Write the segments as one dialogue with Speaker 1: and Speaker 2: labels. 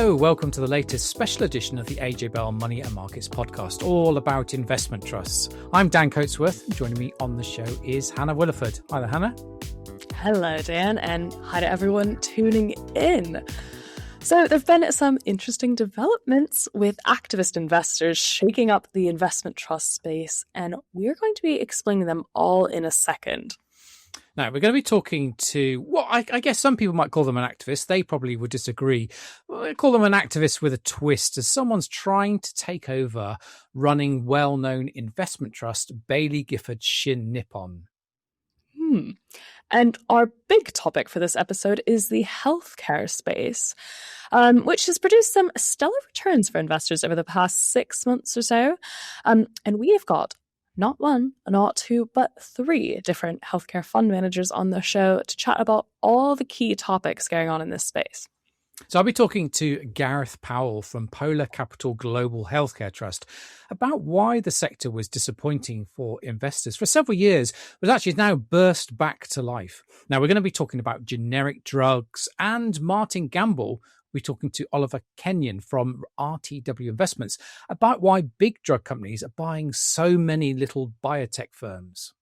Speaker 1: Hello, welcome to the latest special edition of the AJ Bell Money and Markets podcast, all about investment trusts. I'm Dan Coatsworth, and joining me on the show is Hannah Williford. Hi there, Hannah.
Speaker 2: Hello, Dan, and hi to everyone tuning in. So there have been some interesting developments with activist investors shaking up the investment trust space, and we're going to be explaining them all in a second.
Speaker 1: Now, we're going to be talking to what I guess some people might call them an activist. They probably would disagree. We call them an activist with a twist, as someone's trying to take over running well-known investment trust, Baillie Gifford Shin Nippon.
Speaker 2: And our big topic for this episode is the healthcare space, which has produced some stellar returns for investors over the past 6 months or so. And we have got not one, not two, but three different healthcare fund managers on the show to chat about all the key topics going on in this space.
Speaker 1: So I'll be talking to Gareth Powell from Polar Capital Global Healthcare Trust about why the sector was disappointing for investors for several years, but actually now burst back to life. Now, we're going to be talking about generic drugs, and Martin Gamble. We're talking to Oliver Kenyon from RTW Investments about why big drug companies are buying so many little biotech firms.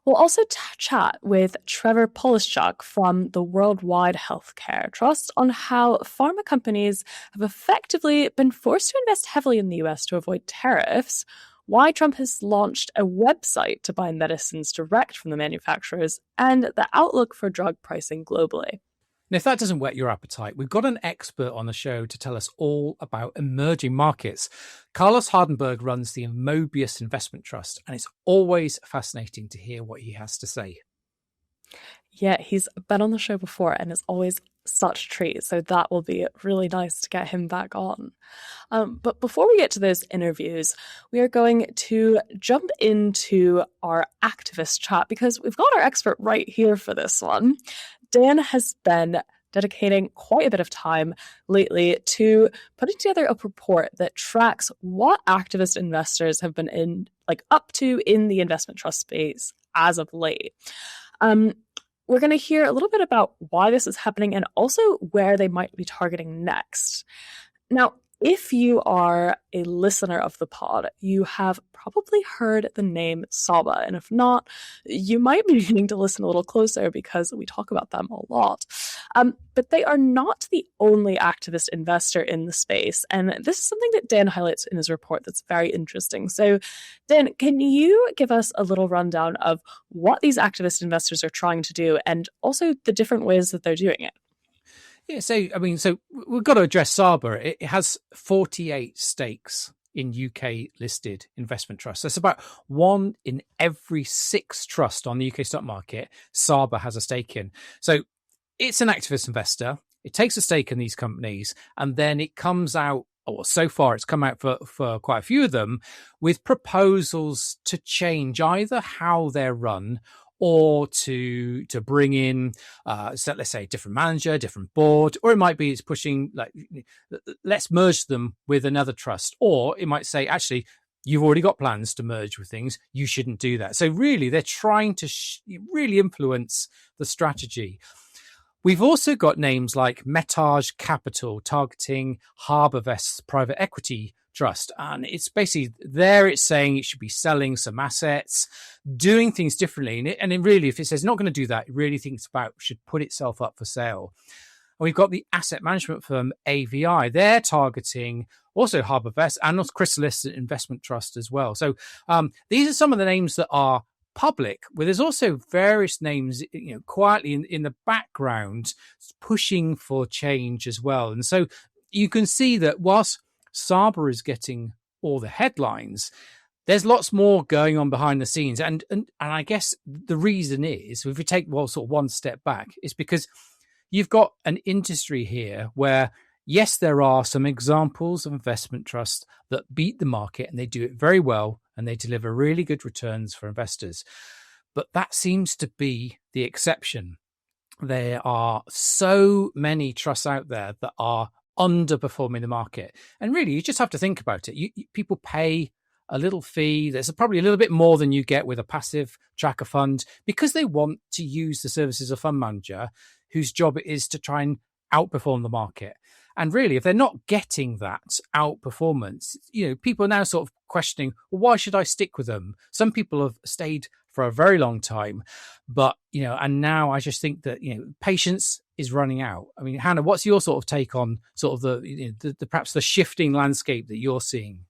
Speaker 2: We'll also chat with Trevor Polishchuk from the Worldwide Healthcare Trust on how pharma companies have effectively been forced to invest heavily in the US to avoid tariffs, why Trump has launched a website to buy medicines direct from the manufacturers, and the outlook for drug pricing globally.
Speaker 1: And if that doesn't whet your appetite, we've got an expert on the show to tell us all about emerging markets. Carlos Hardenberg runs the Mobius Investment Trust, and it's always fascinating to hear what he has to say.
Speaker 2: Yeah, he's been on the show before, and it's always such a treat. So that will be really nice to get him back on. But before we get to those interviews, we are going to jump into our activist chat because we've got our expert right here for this one. Dan has been dedicating quite a bit of time lately to putting together a report that tracks what activist investors have been up to in the investment trust space as of late. We're going to hear a little bit about why this is happening and also where they might be targeting next. Now, if you are a listener of the pod, you have probably heard the name Saba. And if not, you might be needing to listen a little closer because we talk about them a lot. But they are not the only activist investor in the space. And this is something that Dan highlights in his report that's very interesting. So, Dan, can you give us a little rundown of what these activist investors are trying to do and also the different ways that they're doing it?
Speaker 1: Yeah, so we've got to address Saba. It has 48 stakes in UK listed investment trusts. That's about 1 in every 6 trusts on the UK stock market. Saba has a stake in. So it's an activist investor. It takes a stake in these companies, and then it comes out, or so far it's come out for quite a few of them, with proposals to change either how they're run or to bring in, so let's say, a different manager, different board, or it might be it's pushing, let's merge them with another trust, or it might say, actually, you've already got plans to merge with things, you shouldn't do that. So really, they're trying to really influence the strategy. We've also got names like Metage Capital targeting Harbourvest's private equity trust. And it's basically there, it's saying it should be selling some assets, doing things differently. And it really, if it says not going to do that, it really thinks about should put itself up for sale. And we've got the asset management firm AVI. They're targeting also Harbourvest and also Chrysalis Investment Trust as well. So these are some of the names that are public, where there's also various names, quietly in the background pushing for change as well. And so you can see that whilst Saba is getting all the headlines, there's lots more going on behind the scenes. And I guess the reason is, if we take one step back, is because you've got an industry here where, yes, there are some examples of investment trusts that beat the market and they do it very well and they deliver really good returns for investors. But that seems to be the exception. There are so many trusts out there that are underperforming the market. And really, you just have to think about it. People pay a little fee. There's probably a little bit more than you get with a passive tracker fund because they want to use the services of a fund manager whose job it is to try and outperform the market. And really, if they're not getting that outperformance, people are now sort of questioning, well, why should I stick with them? Some people have stayed for a very long time, but, and now I just think that, patience is running out. I mean, Hannah, what's your sort of take on sort of the perhaps the shifting landscape that you're seeing?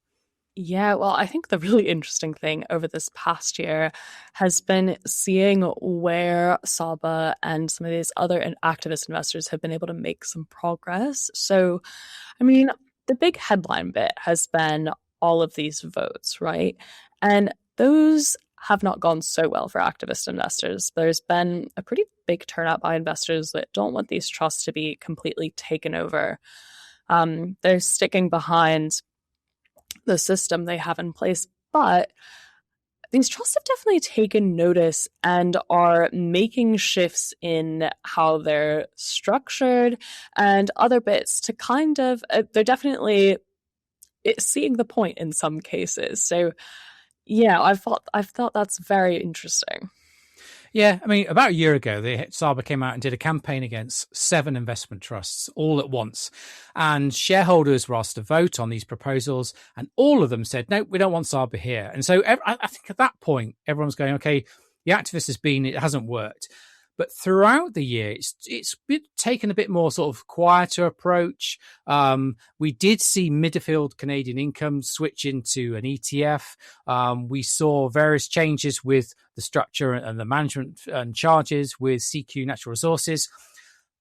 Speaker 2: Yeah, well, I think the really interesting thing over this past year has been seeing where Saba and some of these other activist investors have been able to make some progress. So, I mean, the big headline bit has been all of these votes, right? And those have not gone so well for activist investors. There's been a pretty big turnout by investors that don't want these trusts to be completely taken over. They're sticking behind the system they have in place, but these trusts have definitely taken notice and are making shifts in how they're structured and other bits to kind of they're definitely seeing the point in some cases. So yeah, I've thought that's very interesting.
Speaker 1: Yeah, I mean, about a year ago, Saba came out and did a campaign against 7 investment trusts all at once. And shareholders were asked to vote on these proposals, and all of them said, no, we don't want Saba here. And so I think at that point, everyone's going, okay, the activist it hasn't worked. But throughout the year, it's been taken a bit more sort of quieter approach. We did see Midfield Canadian Income switch into an ETF. We saw various changes with the structure and the management and charges with CQ Natural Resources.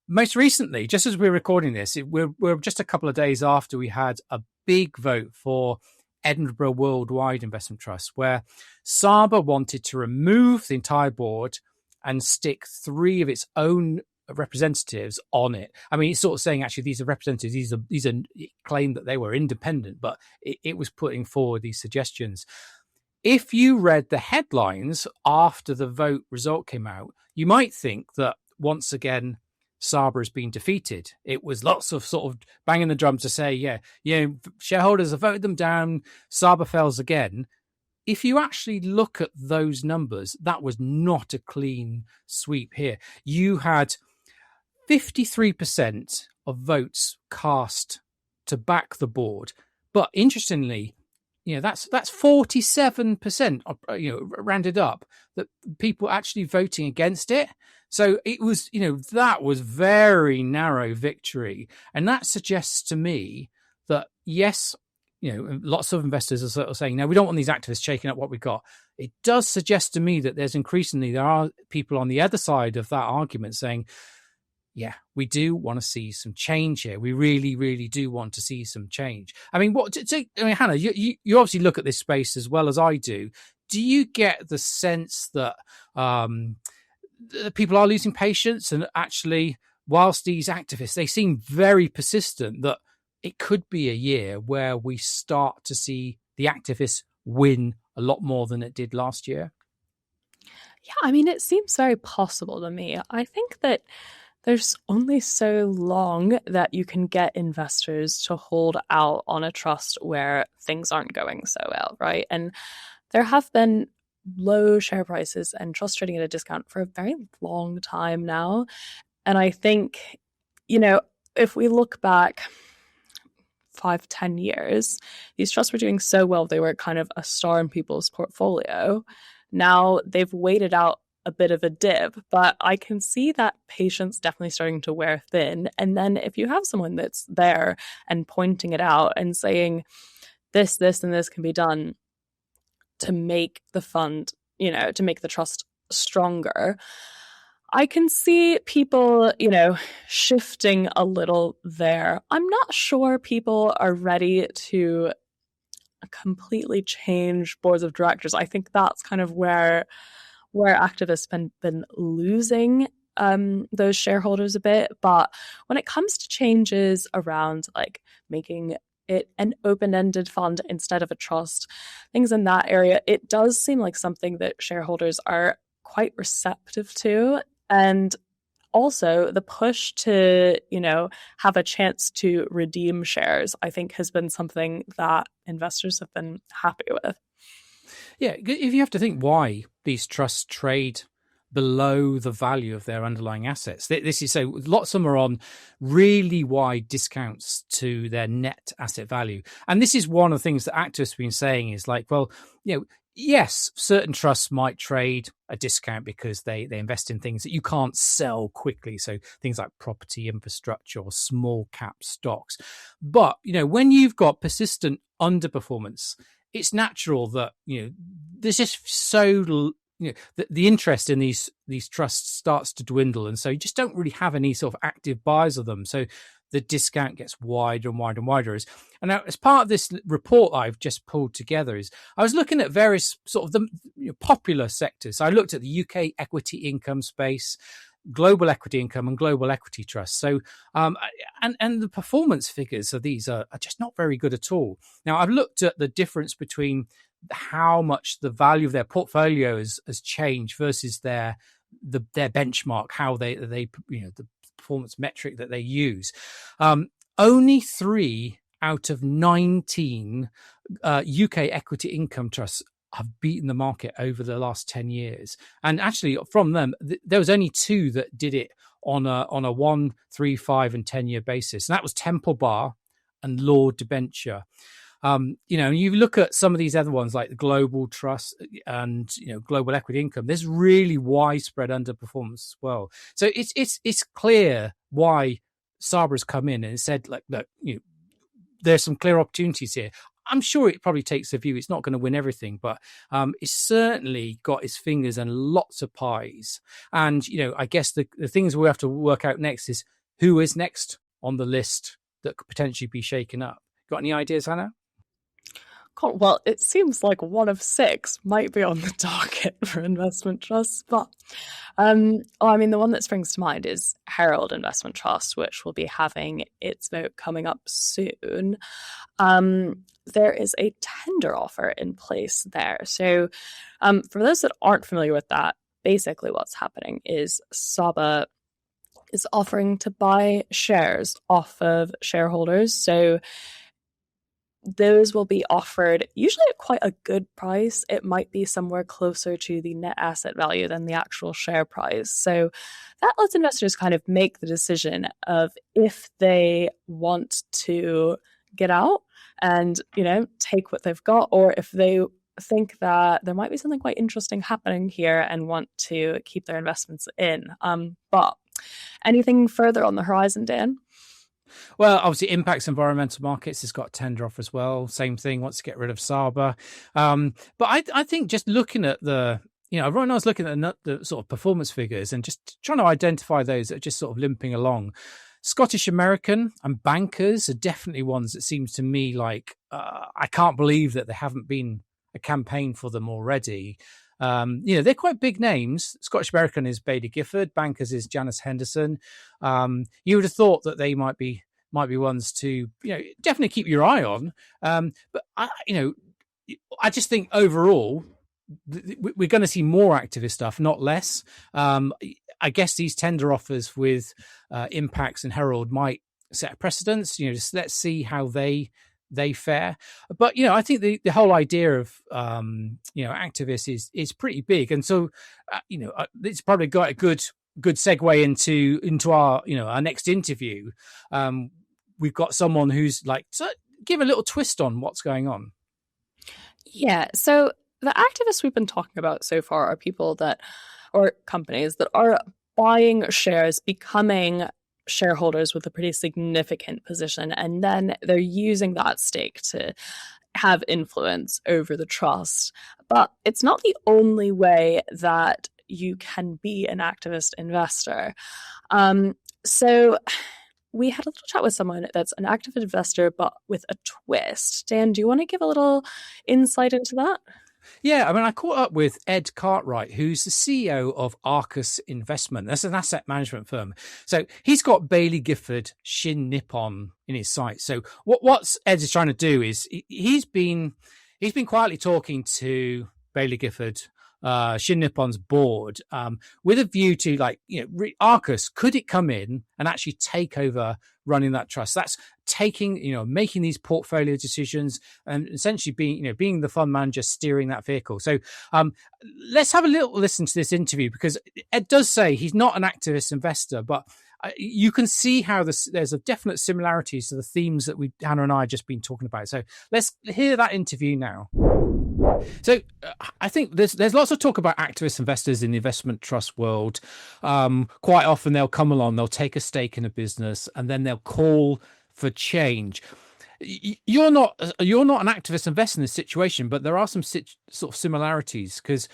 Speaker 1: Most recently, just as we're recording this, we're just a couple of days after we had a big vote for Edinburgh Worldwide Investment Trust, where Saba wanted to remove the entire board and stick 3 of its own representatives on it. I mean, it's sort of saying actually these are representatives. These are it claimed that they were independent, but it was putting forward these suggestions. If you read the headlines after the vote result came out, you might think that once again Saba has been defeated. It was lots of sort of banging the drum to say, shareholders have voted them down. Saba fails again. If you actually look at those numbers, that was not a clean sweep here. You had 53% of votes cast to back the board. But interestingly, that's 47%, rounded up, that people actually voting against it. So it was, that was very narrow victory. And that suggests to me that, yes, lots of investors are sort of saying, no, we don't want these activists shaking up what we've got. It does suggest to me that there are people on the other side of that argument saying, yeah, we do want to see some change here. We really, really do want to see some change. I mean, Hannah, you obviously look at this space as well as I do. Do you get the sense that people are losing patience, and actually, whilst these activists, they seem very persistent, that it could be a year where we start to see the activists win a lot more than it did last year?
Speaker 2: Yeah, I mean, it seems very possible to me. I think that there's only so long that you can get investors to hold out on a trust where things aren't going so well, right? And there have been low share prices and trust trading at a discount for a very long time now. And I think, if we look back 5-10 years, these trusts were doing so well, they were kind of a star in people's portfolio. Now they've waited out a bit of a dip, but I can see that patience definitely starting to wear thin. And then if you have someone that's there and pointing it out and saying this, and this can be done to make the fund, to make the trust stronger, I can see people, shifting a little there. I'm not sure people are ready to completely change boards of directors. I think that's kind of where activists been losing those shareholders a bit. But when it comes to changes around like making it an open-ended fund instead of a trust, things in that area, it does seem like something that shareholders are quite receptive to. And also the push to, have a chance to redeem shares, I think has been something that investors have been happy with.
Speaker 1: Yeah, if you have to think why these trusts trade below the value of their underlying assets. This is so lots of them are on really wide discounts to their net asset value. And this is one of the things that activists have been saying is like, well, yes, certain trusts might trade a discount because they invest in things that you can't sell quickly. So things like property, infrastructure, or small cap stocks. But, when you've got persistent underperformance, it's natural that, there's just so the interest in these trusts starts to dwindle. And so you just don't really have any sort of active buyers of them. So the discount gets wider and wider and wider. And now, as part of this report I've just pulled together, is I was looking at various sort of the popular sectors. So I looked at the UK equity income space, global equity income, and global equity trust. So, and the performance figures of these are just not very good at all. Now, I've looked at the difference between how much the value of their portfolio has changed versus their benchmark, how they the performance metric that they use. Only 3 out of 19 UK equity income trusts have beaten the market over the last 10 years. And actually from them, there was only 2 that did it on a 1, 3, 5 and 10 year basis. And that was Temple Bar and Lord Debenture. You look at some of these other ones like the Global Trust and Global Equity Income. There's really widespread underperformance as well. So it's clear why Saba has come in and said, like, look, there's some clear opportunities here. I'm sure it probably takes a view. It's not going to win everything, but it's certainly got its fingers in lots of pies. And I guess the things we have to work out next is who is next on the list that could potentially be shaken up. Got any ideas, Hannah?
Speaker 2: Well, it seems like 1 of 6 might be on the docket for investment trusts, but the one that springs to mind is Herald Investment Trust, which will be having its vote coming up soon. There is a tender offer in place there. So for those that aren't familiar with that, basically what's happening is Saba is offering to buy shares off of shareholders. So those will be offered usually at quite a good price. It might be somewhere closer to the net asset value than the actual share price. So that lets investors kind of make the decision of if they want to get out and, take what they've got, or if they think that there might be something quite interesting happening here and want to keep their investments in. But anything further on the horizon, Dan?
Speaker 1: Well, obviously, Impact's environmental markets has got a tender off as well. Same thing, wants to get rid of Saba. But I think just looking at right now I was looking at the sort of performance figures and just trying to identify those that are just sort of limping along. Scottish American and Bankers are definitely ones that seems to me like I can't believe that there haven't been a campaign for them already. They're quite big names. Scottish American is Baillie Gifford, Bankers is Janice Henderson. You would have thought that they might be ones to definitely keep your eye on. But I just think overall we're going to see more activist stuff, not less. I guess these tender offers with Impacts and Herald might set a precedence. Just let's see how they fare. But I think the whole idea of activists is pretty big, and so it's probably got a good segue into our our next interview. We've got someone who's like to give a little twist on what's going on.
Speaker 2: Yeah, so the activists we've been talking about so far are people or companies that are buying shares, becoming shareholders with a pretty significant position, and then they're using that stake to have influence over the trust. But it's not the only way that you can be an activist investor. So we had a little chat with someone that's an active investor, but with a twist. Dan, do you want to give a little insight into that?
Speaker 1: Yeah, I caught up with Ed Cartright, who's the CEO of Arcus Investment. That's an asset management firm. So he's got Baillie Gifford Shin Nippon in his sights. So what Ed is trying to do is he's been quietly talking to Baillie Gifford Shin Nippon's board with a view to Arcus, could it come in and actually take over running that trust? That's taking, making these portfolio decisions and essentially being the fund manager steering that vehicle. So let's have a little listen to this interview, because Ed does say he's not an activist investor, but you can see how there's a definite similarities to the themes that Hannah and I have just been talking about. So let's hear that interview now. So I think there's lots of talk about activist investors in the investment trust world. Quite often they'll come along, they'll take a stake in a business, and then they'll call for change. You're not an activist investor in this situation, but there are some sort of similarities, because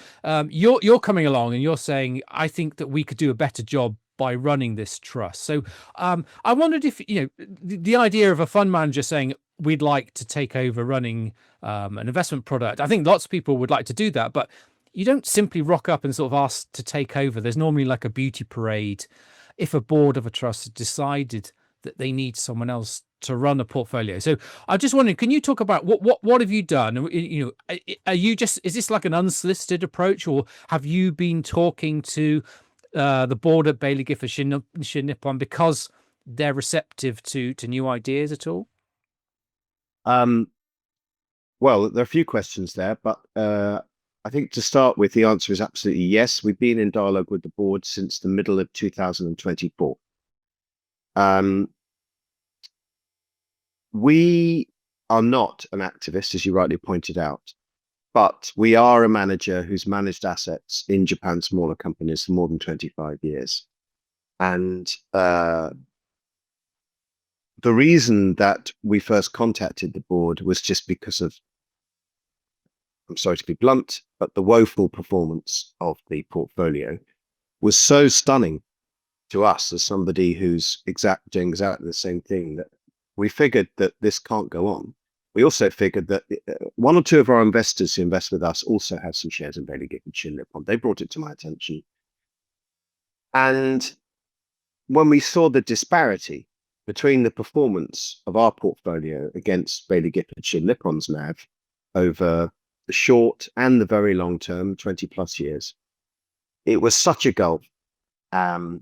Speaker 1: you're coming along and you're saying, I think that we could do a better job by running this trust. So I wondered if the idea of a fund manager saying we'd like to take over running an investment product, I think lots of people would like to do that, but you don't simply rock up and sort of ask to take over. There's normally like a beauty parade if a board of a trust has decided that they need someone else to run a portfolio. So I'm just wondering, can you talk about what have you done? Are you is this like an unsolicited approach, or have you been talking to the board at Baillie Gifford Shin Nippon because they're receptive to new ideas at all?
Speaker 3: Well, there are a few questions there, but I think to start with, the answer is absolutely yes. We've been in dialogue with the board since the middle of 2024. We are not an activist, as you rightly pointed out, but we are a manager who's managed assets in Japan's smaller companies for more than 25 years. And the reason that we first contacted the board was just because of, I'm sorry to be blunt, but the woeful performance of the portfolio was so stunning to us as somebody who's doing exactly the same thing, that we figured that this can't go on. We also figured that one or two of our investors who invest with us also have some shares in Baillie Gifford Shin Nippon. They brought it to my attention. And when we saw the disparity between the performance of our portfolio against Baillie Gifford Shin Nippon's NAV over the short and the very long term, 20 plus years, it was such a gulf anyway,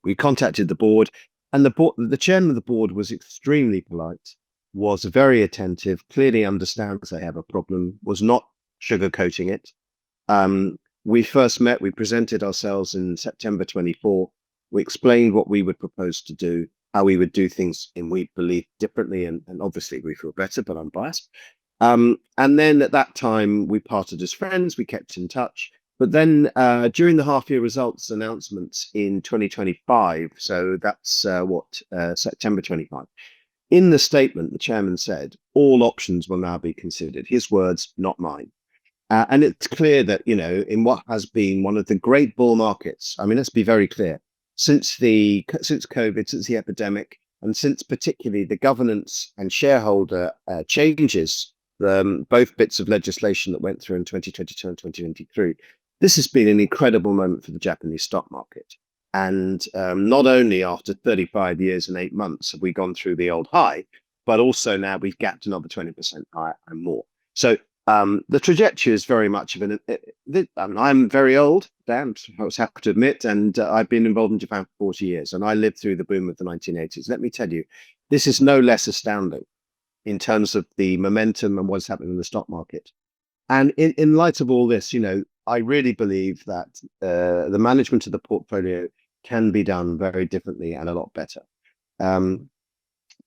Speaker 3: we contacted the board, and the chairman of the board was extremely polite, was very attentive, clearly understands they have a problem, was not sugarcoating it. We first met, we presented ourselves in September 24. We explained what we would propose to do, how we would do things, and we believe differently, and obviously we feel better, but I'm biased. And then at that time, we parted as friends, we kept in touch. But then during the half-year results announcements in 2025, so that's September 25, in the statement, the chairman said, all options will now be considered. His words, not mine. And it's clear that, in what has been one of the great bull markets, I mean, let's be very clear, since COVID, since the epidemic, and since particularly the governance and shareholder changes, both bits of legislation that went through in 2022 and 2023, this has been an incredible moment for the Japanese stock market. And not only after 35 years and 8 months have we gone through the old high, but also now we've gapped another 20% higher and more. So the trajectory is very much of I'm very old, Dan, I was happy to admit, and I've been involved in Japan for 40 years, and I lived through the boom of the 1980s. Let me tell you, this is no less astounding in terms of the momentum and what's happening in the stock market. And in light of all this, I really believe that the management of the portfolio can be done very differently and a lot better.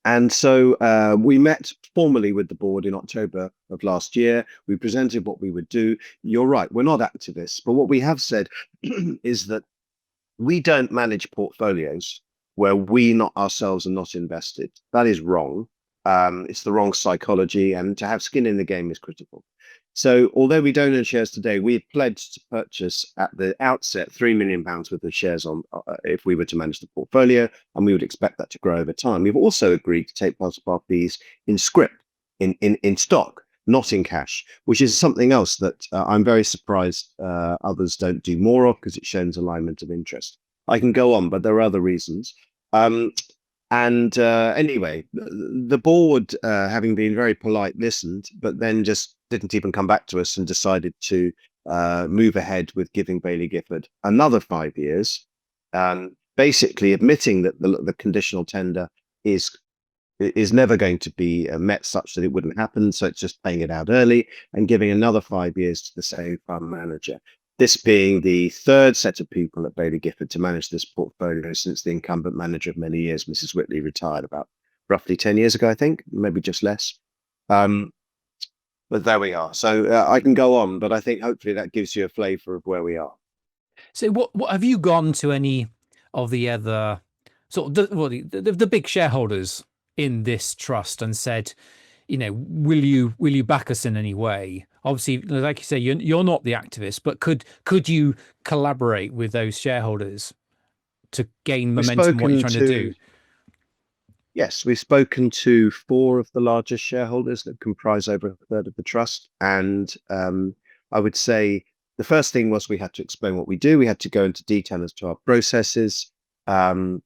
Speaker 3: And so we met formally with the board in October of last year. We presented what we would do. You're right, we're not activists, but what we have said is that we don't manage portfolios where we ourselves are not invested. That is wrong. It's the wrong psychology, and to have skin in the game is critical. So although we don't own shares today, we've pledged to purchase at the outset £3 million worth of shares on if we were to manage the portfolio, and we would expect that to grow over time. We've also agreed to take part of our fees in scrip, in stock, not in cash, which is something else that I'm very surprised others don't do more of, because it shows alignment of interest. I can go on, but there are other reasons. Anyway, the board, having been very polite, listened, but then just didn't even come back to us and decided to move ahead with giving Baillie Gifford another 5 years. Baillie basically admitting that the conditional tender is never going to be met such that it wouldn't happen. So it's just paying it out early and giving another 5 years to the same fund manager. This being the third set of people at Baillie Gifford to manage this portfolio since the incumbent manager of many years, Mrs. Whitley, retired about roughly 10 years ago, I think, maybe just less. But there we are. So I can go on, but I think hopefully that gives you a flavour of where we are.
Speaker 1: So what have you gone to any of the other sort of the big shareholders in this trust and said, will you back us in any way? Obviously, like you say, you're not the activist, but could you collaborate with those shareholders to gain momentum what you're trying to do?
Speaker 3: Yes, we've spoken to 4 of the largest shareholders that comprise over a third of the trust. And I would say the first thing was we had to explain what we do. We had to go into detail as to our processes and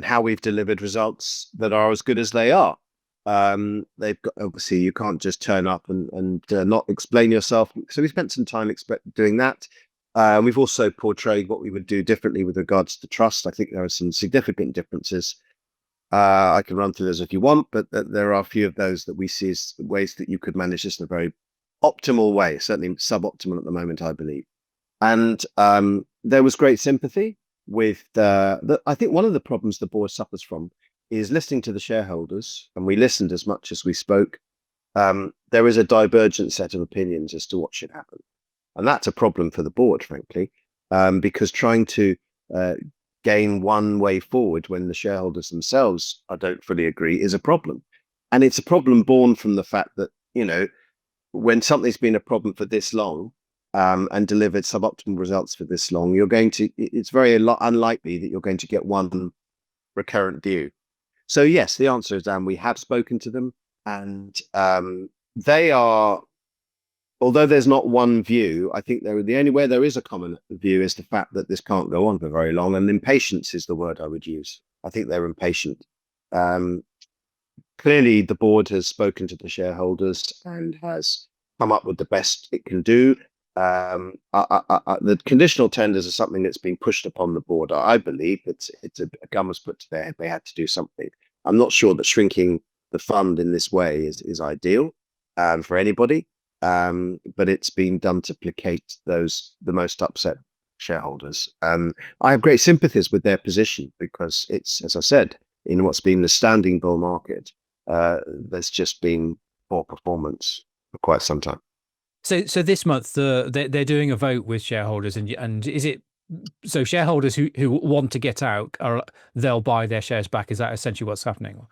Speaker 3: how we've delivered results that are as good as they are. They've got, obviously, you can't just turn up and not explain yourself. So we spent some time doing that. We've also portrayed what we would do differently with regards to trust. I think there are some significant differences. I can run through those if you want, but there are a few of those that we see as ways that you could manage this in a very optimal way, certainly suboptimal at the moment, I believe. And there was great sympathy with I think one of the problems the board suffers from is listening to the shareholders, and we listened as much as we spoke. There is a divergent set of opinions as to what should happen. And that's a problem for the board, frankly, because trying to gain one way forward when the shareholders themselves don't fully agree is a problem. And it's a problem born from the fact that, when something's been a problem for this long and delivered suboptimal results for this long, it's very unlikely that you're going to get one recurrent view. So yes, the answer is, Dan, we have spoken to them, and they are, although there's not one view, I think the only way there is a common view is the fact that this can't go on for very long, and impatience is the word I would use. I think they're impatient. Clearly, the board has spoken to the shareholders and has come up with the best it can do. The conditional tenders are something that's been pushed upon the board. I believe it's a gun was put to their head. They had to do something. I'm not sure that shrinking the fund in this way is ideal for anybody. But it's been done to placate the most upset shareholders. I have great sympathies with their position because it's, as I said, in what's been the standing bull market, there's just been poor performance for quite some time.
Speaker 1: So this month they're doing a vote with shareholders, and is it so shareholders who want to get out they'll buy their shares back? Is that essentially what's happening?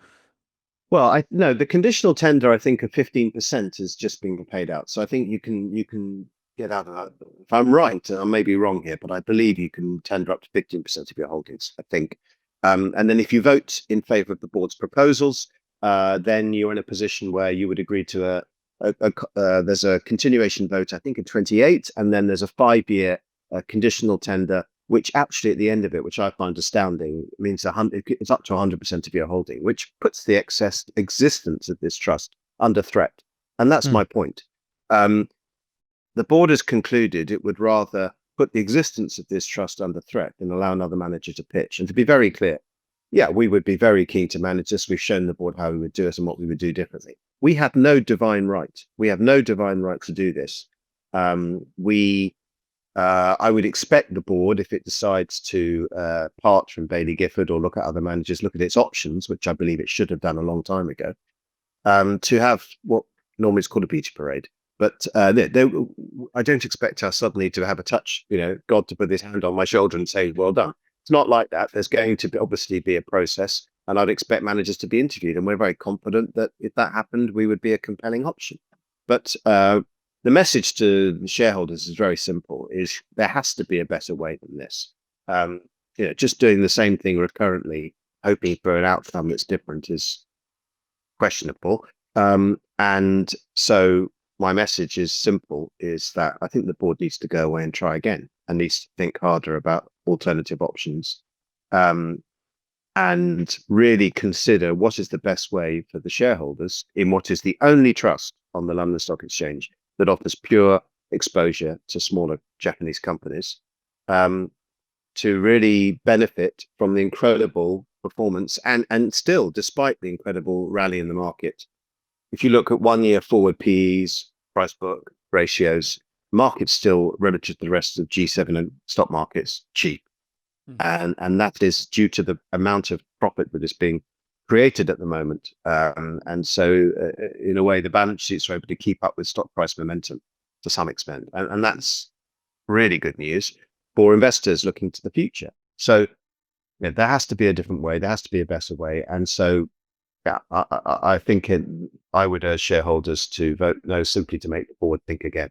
Speaker 3: Well, no, the conditional tender, I think, of 15% is just being paid out. So I think you can get out of that. If I'm right, I may be wrong here, but I believe you can tender up to 15% of your holdings, I think. And then if you vote in favour of the board's proposals, then you're in a position where you would agree to there's a continuation vote, I think, in 28, and then there's a 5-year conditional tender, which actually at the end of it, which I find astounding, means it's up to 100% of your holding, which puts the existence of this trust under threat. And that's my point. The board has concluded it would rather put the existence of this trust under threat than allow another manager to pitch. And to be very clear, yeah, we would be very keen to manage this. We've shown the board how we would do it and what we would do differently. We have no divine right. We have no divine right to do this. I would expect the board, if it decides to part from Baillie Gifford or look at other managers, look at its options, which I believe it should have done a long time ago, to have what normally is called a beauty parade. But I don't expect us suddenly to have a touch, God to put his hand on my shoulder and say, well done. It's not like that. There's going to obviously be a process, and I'd expect managers to be interviewed. And we're very confident that if that happened, we would be a compelling option. But the message to the shareholders is very simple: is there has to be a better way than this. Just doing the same thing recurrently, hoping for an outcome that's different, is questionable. And so my message is simple: is that I think the board needs to go away and try again, and needs to think harder about alternative options, and really consider what is the best way for the shareholders in what is the only trust on the London Stock Exchange that offers pure exposure to smaller Japanese companies. to really benefit from the incredible performance and still, despite the incredible rally in the market. If you look at 1 year forward PEs, price book ratios, market's still relative to the rest of G7 and stock markets cheap. And that is due to the amount of profit that is being created at the moment. And so in a way, the balance sheets are able to keep up with stock price momentum to some extent. And that's really good news for investors looking to the future. So there has to be a different way. There has to be a better way. And so I think I would urge shareholders to vote no, simply to make the board think again.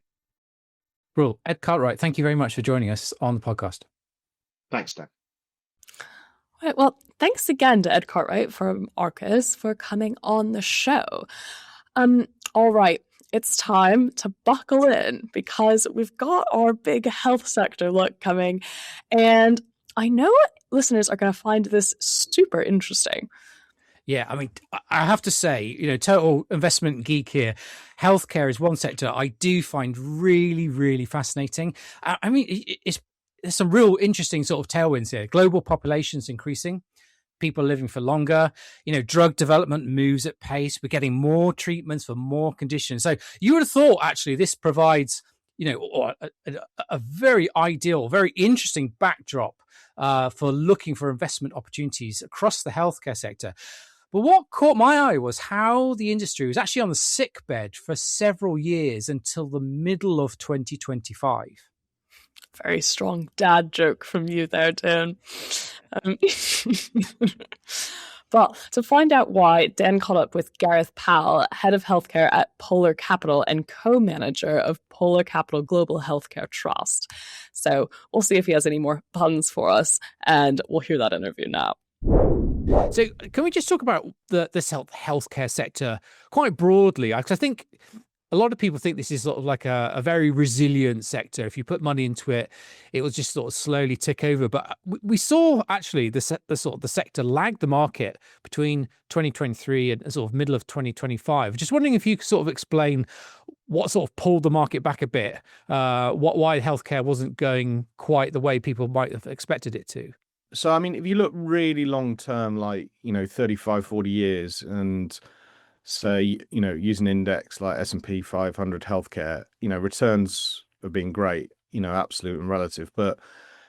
Speaker 1: Cool. Ed Cartright, thank you very much for joining us on the podcast.
Speaker 3: Thanks, Dan.
Speaker 2: Right, well, thanks again to Ed Cartright from Arcus for coming on the show. All right, it's time to buckle in because we've got our big health sector look coming, and I know listeners are going to find this super interesting.
Speaker 1: Yeah, I mean, I have to say, total investment geek here. Healthcare is one sector I do find really, really fascinating. I mean, there's some real interesting sort of tailwinds here. Global population's increasing. People living for longer. Drug development moves at pace. We're getting more treatments for more conditions. So you would have thought, actually, this provides, a very ideal, very interesting backdrop for looking for investment opportunities across the healthcare sector. But what caught my eye was how the industry was actually on the sick bed for several years until the middle of 2025.
Speaker 2: Very strong dad joke from you there, Dan. But to find out why, Dan caught up with Gareth Powell, head of healthcare at Polar Capital and co-manager of Polar Capital Global Healthcare Trust. So we'll see if he has any more puns for us, and we'll hear that interview now.
Speaker 1: So can we just talk about this healthcare sector quite broadly? Because I think a lot of people think this is sort of like a very resilient sector. If you put money into it, it will just sort of slowly tick over. But we saw actually the sector lag the market between 2023 and sort of middle of 2025. Just wondering if you could sort of explain what sort of pulled the market back a bit, why healthcare wasn't going quite the way people might have expected it to.
Speaker 4: So, I mean, if you look really long term, like, 35, 40 years, and say, use an index like S&P 500 healthcare, returns have been great, absolute and relative. But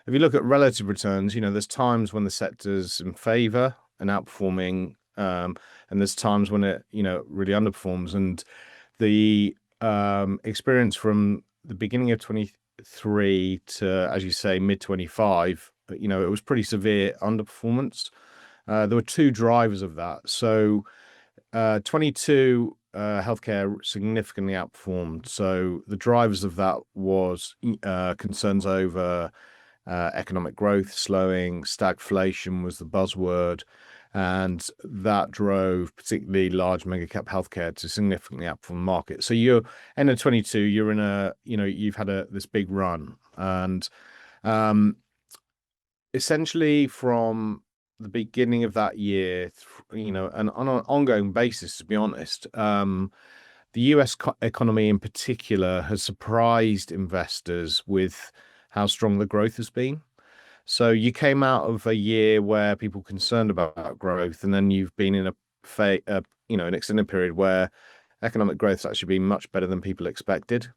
Speaker 4: if you look at relative returns, there's times when the sector's in favor and outperforming, and there's times when it, really underperforms. And the experience from the beginning of 23 to, as you say, mid 25, it was pretty severe underperformance. There were two drivers of that. So 22 healthcare significantly outperformed. So the drivers of that was concerns over economic growth slowing. Stagflation was the buzzword, and that drove particularly large mega cap healthcare to significantly outperform the market. So you're end of 22, you're in you've had this big run, and essentially from the beginning of that year, and on an ongoing basis, to be honest, the US economy in particular has surprised investors with how strong the growth has been. So you came out of a year where people were concerned about growth, and then you've been in an extended period where economic growth has actually been much better than people expected,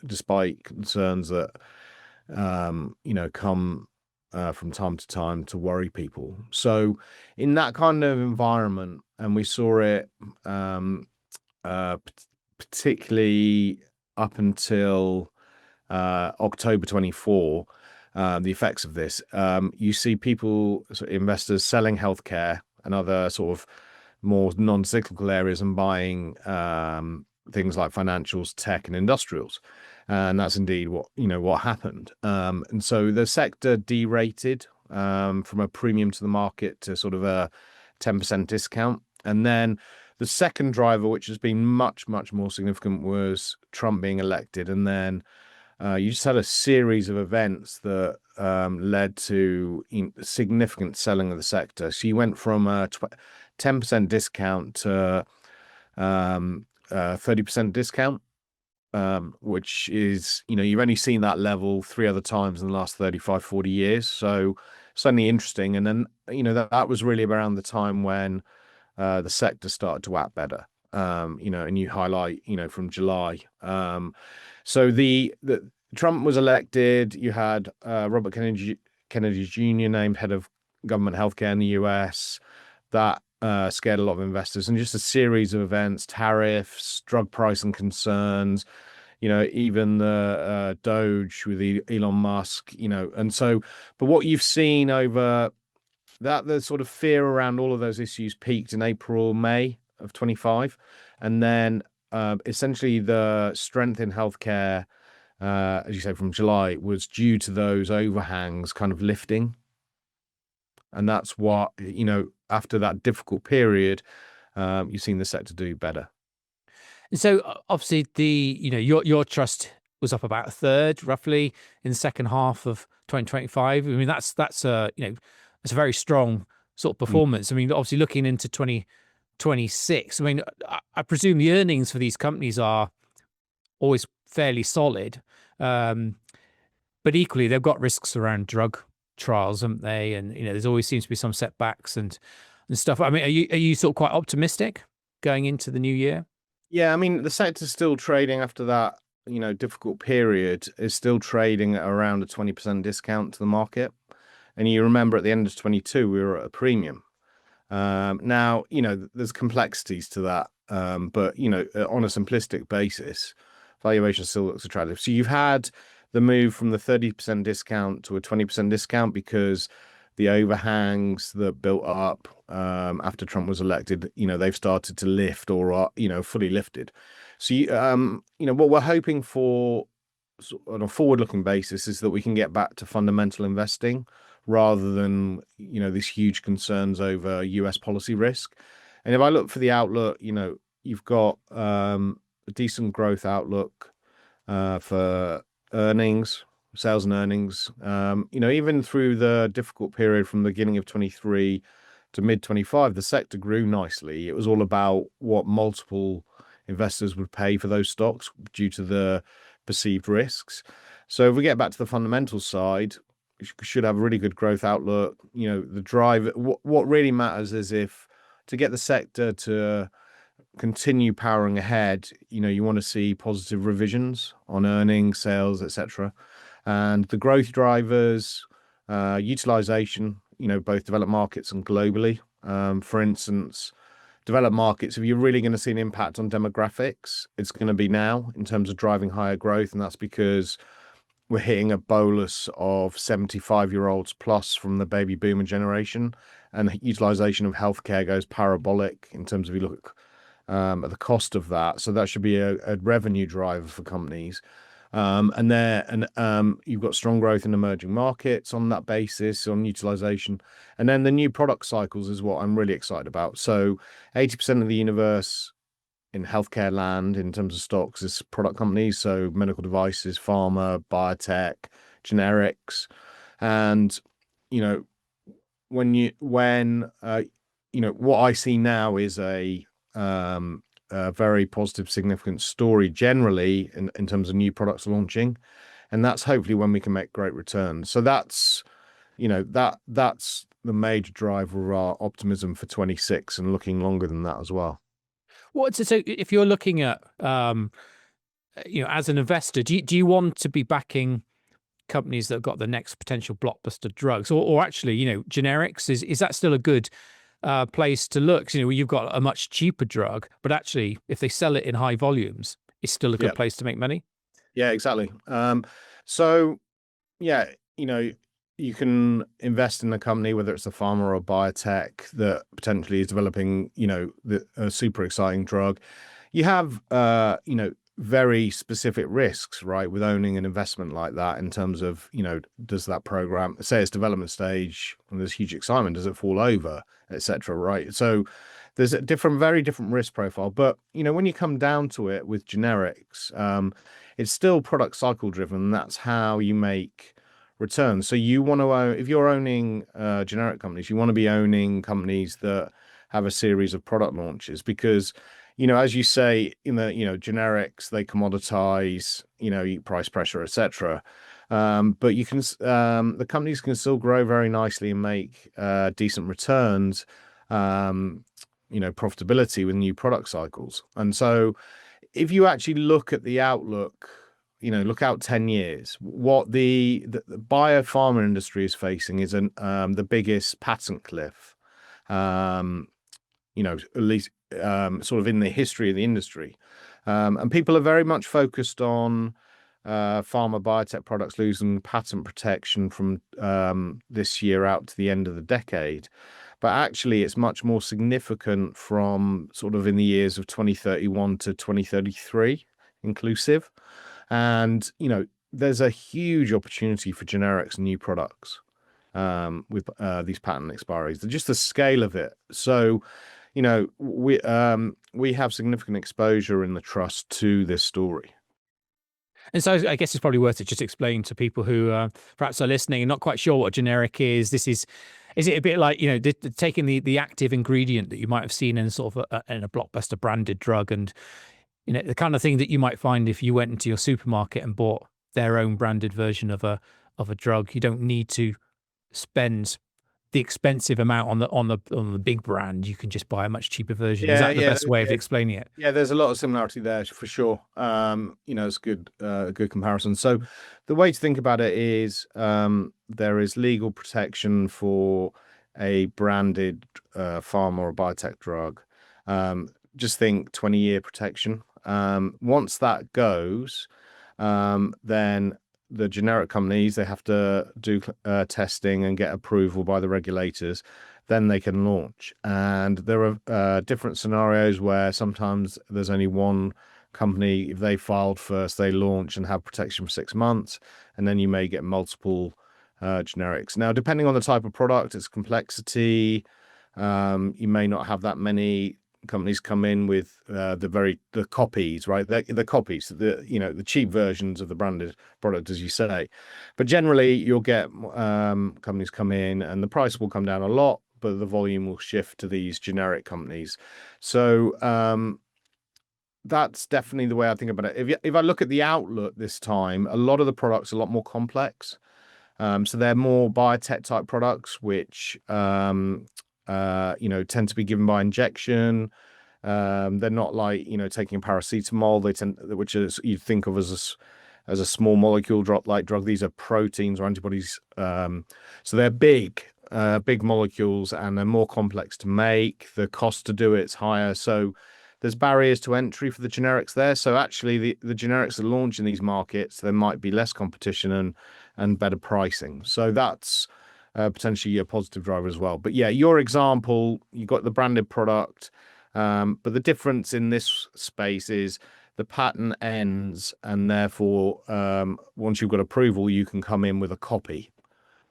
Speaker 4: despite concerns that, come from time to time to worry people. So in that kind of environment, and we saw it particularly up until October 24, the effects of this, you see people, investors selling healthcare and other sort of more non-cyclical areas and buying things like financials, tech, and industrials. And that's indeed what happened. And so the sector derated from a premium to the market to sort of a 10% discount. And then the second driver, which has been much, much more significant, was Trump being elected. And then you just had a series of events that led to significant selling of the sector. So you went from a 10% discount to 30% discount. which is, you've only seen that level 3 other times in the last 35, 40 years. So certainly interesting. And then, that was really around the time when the sector started to act better. And you highlight, from July. So the Trump was elected. You had Robert Kennedy Jr. named head of government healthcare in the US. That scared a lot of investors, and just a series of events, tariffs, drug pricing concerns, even the Doge with Elon Musk, and so, but what you've seen over that, the sort of fear around all of those issues peaked in April, May of 25. And then essentially the strength in healthcare, as you say, from July was due to those overhangs kind of lifting. And that's what, after that difficult period, you've seen the sector do better.
Speaker 1: And so obviously your trust was up about a third roughly in the second half of 2025. I mean, that's a very strong sort of performance. I mean, obviously looking into 2026, I mean, I presume the earnings for these companies are always fairly solid. But equally, they've got risks around drug trials, haven't they? And there's always seems to be some setbacks and stuff. I mean, are you sort of quite optimistic going into the new year?
Speaker 4: Yeah, I mean, the sector's still trading after that, difficult period, is still trading at around a 20% discount to the market. And you remember at the end of 22, we were at a premium. Now, there's complexities to that. But, on a simplistic basis, valuation still looks attractive. So you've had the move from the 30% discount to a 20% discount because the overhangs that built up after Trump was elected, they've started to lift or are, fully lifted. So, what we're hoping for on a forward-looking basis is that we can get back to fundamental investing rather than, these huge concerns over US policy risk. And if I look for the outlook, you've got a decent growth outlook for earnings, sales and earnings, even through the difficult period from the beginning of 23 to mid 25, the sector grew nicely. It was all about what multiple investors would pay for those stocks due to the perceived risks. So if we get back to the fundamental side, we should have a really good growth outlook. The drive, what really matters is if to get the sector to continue powering ahead, you want to see positive revisions on earnings, sales, etc. And the growth drivers, utilization, both developed markets and globally. For instance, developed markets, if you're really going to see an impact on demographics, it's going to be now in terms of driving higher growth. And that's because we're hitting a bolus of 75-year-olds plus from the baby boomer generation. And the utilization of healthcare goes parabolic in terms of you look at the cost of that. So that should be a revenue driver for companies. And you've got strong growth in emerging markets on that basis, on utilization. And then the new product cycles is what I'm really excited about. So 80% of the universe in healthcare land in terms of stocks is product companies. So medical devices, pharma, biotech, generics. And, what I see now is a very positive, significant story generally in terms of new products launching, and that's hopefully when we can make great returns. So that's that's the major driver of our optimism for 26 and looking longer than that as well.
Speaker 1: So if you're looking at as an investor, do you want to be backing companies that have got the next potential blockbuster drugs, or actually generics? Is that still a good place to look? You've got a much cheaper drug, but actually if they sell it in high volumes, it's still a good place to make money.
Speaker 4: Yeah, exactly. So yeah, you can invest in a company, whether it's a pharma or a biotech that potentially is developing, a super exciting drug. You have, very specific risks, right, with owning an investment like that in terms of, does that program, say it's development stage and there's huge excitement, does it fall over, etc. Right? So there's a very different risk profile. But, when you come down to it with generics, it's still product cycle driven. That's how you make returns. So you want to own, if you're owning generic companies, you want to be owning companies that have a series of product launches, because as you say, generics, they commoditize, price pressure, etc. But the companies can still grow very nicely and make decent returns, profitability with new product cycles. And so if you actually look at the outlook, look out 10 years, what the biopharma industry is facing is the biggest patent cliff, at least sort of in the history of the industry. And people are very much focused on pharma biotech products losing patent protection from this year out to the end of the decade. But actually, it's much more significant from sort of in the years of 2031 to 2033 inclusive. And, there's a huge opportunity for generics and new products with these patent expiries. Just the scale of it. So, we have significant exposure in the trust to this story.
Speaker 1: And so I guess it's probably worth it just explaining to people who perhaps are listening and not quite sure what a generic is. Is it a bit like, taking the active ingredient that you might have seen in sort of in a blockbuster branded drug, and, the kind of thing that you might find if you went into your supermarket and bought their own branded version of a drug. You don't need to spend the expensive amount on the big brand. You can just buy a much cheaper version. Is that the best way of explaining it?
Speaker 4: Yeah, there's a lot of similarity there for sure. It's a good comparison. So the way to think about it is there is legal protection for a branded pharma or biotech drug. Just think 20-year protection. Once that goes, then the generic companies, they have to do testing and get approval by the regulators, then they can launch. And there are different scenarios where sometimes there's only one company. If they filed first, they launch and have protection for 6 months, and then you may get multiple generics. Now, depending on the type of product, its complexity, you may not have that many companies come in with the copies, right? The copies, the cheap versions of the branded product, as you say. But generally, you'll get companies come in, and the price will come down a lot, but the volume will shift to these generic companies. So that's definitely the way I think about it. If I look at the outlook this time, a lot of the products are a lot more complex. So they're more biotech type products, which tend to be given by injection. They're not like, taking paracetamol. Which is you think of as a small molecule drug. These are proteins or antibodies. So they're big molecules, and they're more complex to make. The cost to do it's higher. So there's barriers to entry for the generics there. So actually the generics that launch in these markets, there might be less competition and better pricing. So that's potentially a positive driver as well. But yeah, your example, you got the branded product, but the difference in this space is the patent ends, and therefore once you've got approval, you can come in with a copy.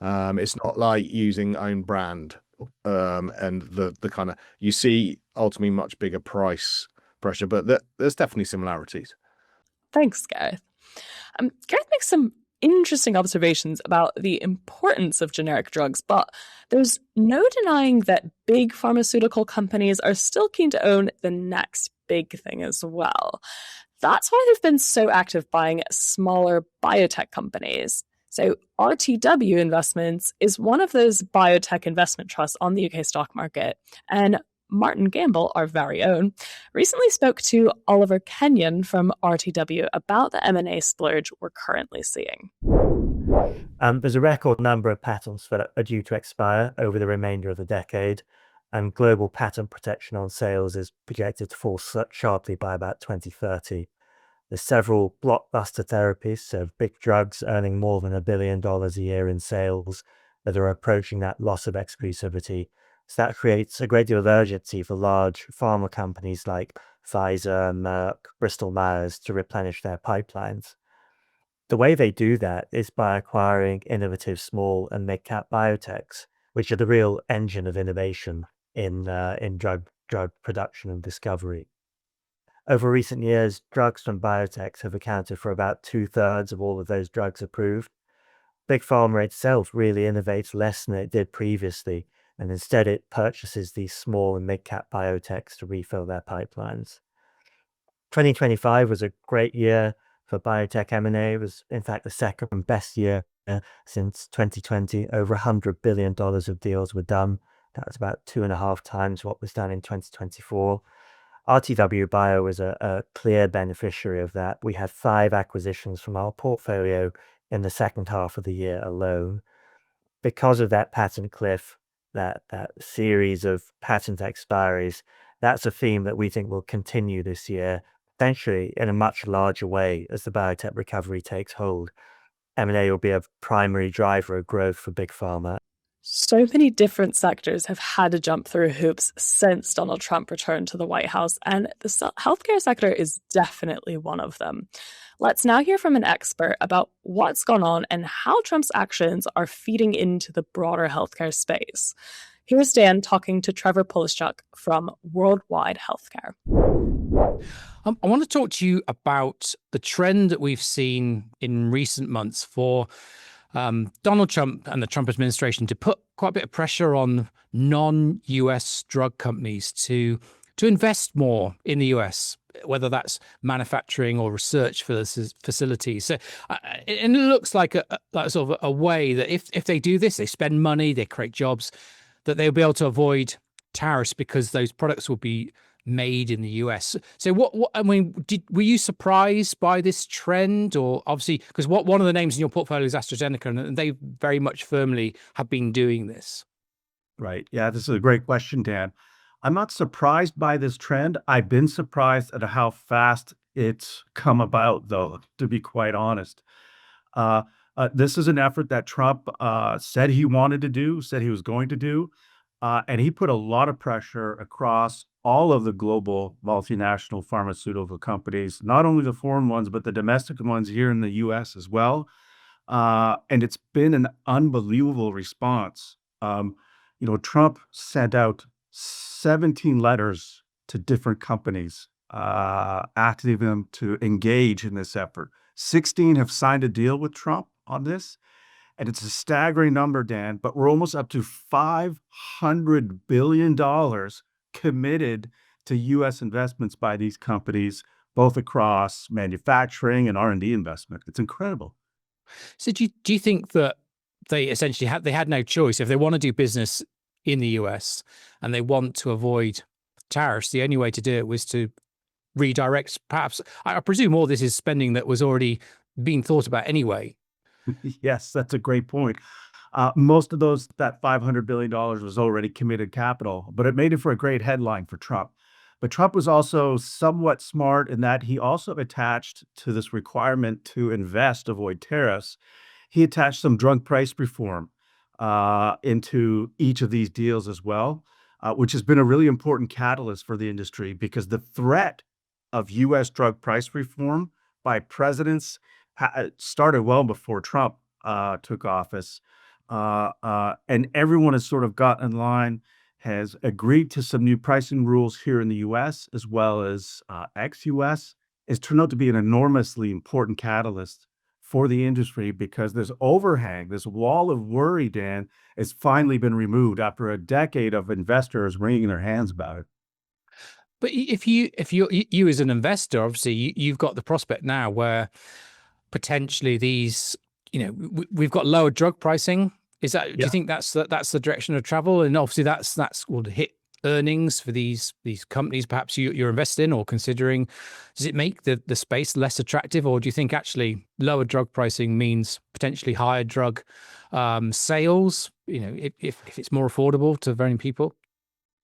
Speaker 4: It's not like using own brand, and the kind of, you see ultimately much bigger price pressure, but there's definitely similarities.
Speaker 2: Thanks, Gareth. Gareth makes some interesting observations about the importance of generic drugs, but there's no denying that big pharmaceutical companies are still keen to own the next big thing as well. That's why they've been so active buying smaller biotech companies. So RTW Investments is one of those biotech investment trusts on the UK stock market, and Martin Gamble, our very own, recently spoke to Oliver Kenyon from RTW about the M&A splurge we're currently seeing.
Speaker 5: There's a record number of patents that are due to expire over the remainder of the decade, and global patent protection on sales is projected to fall sharply by about 2030. There's several blockbuster therapies, so big drugs earning more than $1 billion a year in sales, that are approaching that loss of exclusivity. So that creates a great deal of urgency for large pharma companies like Pfizer, Merck, Bristol Myers to replenish their pipelines. The way they do that is by acquiring innovative small and mid-cap biotechs, which are the real engine of innovation in drug production and discovery. Over recent years, drugs from biotechs have accounted for about 2/3 of all of those drugs approved. Big Pharma itself really innovates less than it did previously, and instead it purchases these small and mid-cap biotechs to refill their pipelines. 2025 was a great year for biotech M&A. It was, in fact, the second best year since 2020. Over $100 billion of deals were done. That was about 2.5 times what was done in 2024. RTW Bio was a clear beneficiary of that. We had 5 acquisitions from our portfolio in the second half of the year alone. Because of that patent cliff, that series of patent expiries, that's a theme that we think will continue this year, potentially in a much larger way as the biotech recovery takes hold. M&A will be a primary driver of growth for Big Pharma.
Speaker 2: So many different sectors have had to jump through hoops since Donald Trump returned to the White House, and the healthcare sector is definitely one of them. Let's now hear from an expert about what's gone on and how Trump's actions are feeding into the broader healthcare space. Here's Dan talking to Trevor Polishchuk from Worldwide Healthcare.
Speaker 1: I want to talk to you about the trend that we've seen in recent months for Donald Trump and the Trump administration to put quite a bit of pressure on non-US drug companies to invest more in the US, whether that's manufacturing or research facilities. So, and it looks like a sort of a way that if they do this, they spend money, they create jobs, that they'll be able to avoid tariffs because those products will be made in the US. So were you surprised by this trend? Or obviously, because one of the names in your portfolio is AstraZeneca, and they very much firmly have been doing this.
Speaker 6: Right. Yeah, this is a great question, Dan. I'm not surprised by this trend. I've been surprised at how fast it's come about, though, to be quite honest. This is an effort that Trump said he wanted to do, said he was going to do, and he put a lot of pressure across all of the global multinational pharmaceutical companies, not only the foreign ones, but the domestic ones here in the US as well. And it's been an unbelievable response. Trump sent out 17 letters to different companies, asking them to engage in this effort. 16 have signed a deal with Trump on this. And it's a staggering number, Dan, but we're almost up to $500 billion committed to U.S. investments by these companies, both across manufacturing and R&D investment. It's incredible.
Speaker 1: So do you think that they essentially had no choice? If they want to do business in the US and they want to avoid tariffs, the only way to do it was to redirect, perhaps, I presume all this is spending that was already being thought about anyway.
Speaker 6: Yes, that's a great point. Most of that $500 billion was already committed capital, but it made it for a great headline for Trump. But Trump was also somewhat smart in that he also attached to this requirement to avoid tariffs. He attached some drug price reform into each of these deals as well, which has been a really important catalyst for the industry because the threat of U.S. drug price reform by presidents started well before Trump took office. And everyone has sort of got in line, has agreed to some new pricing rules here in the U.S. as well as ex-U.S. It's turned out to be an enormously important catalyst for the industry because this overhang, this wall of worry, Dan, has finally been removed after a decade of investors wringing their hands about it.
Speaker 1: But if you as an investor, obviously you've got the prospect now where potentially these, we've got lower drug pricing. Is that? Do you think that's the direction of travel? And obviously that's will hit earnings for these companies. Perhaps you're invested in or considering. Does it make the space less attractive, or do you think actually lower drug pricing means potentially higher drug sales? If it's more affordable to varying people.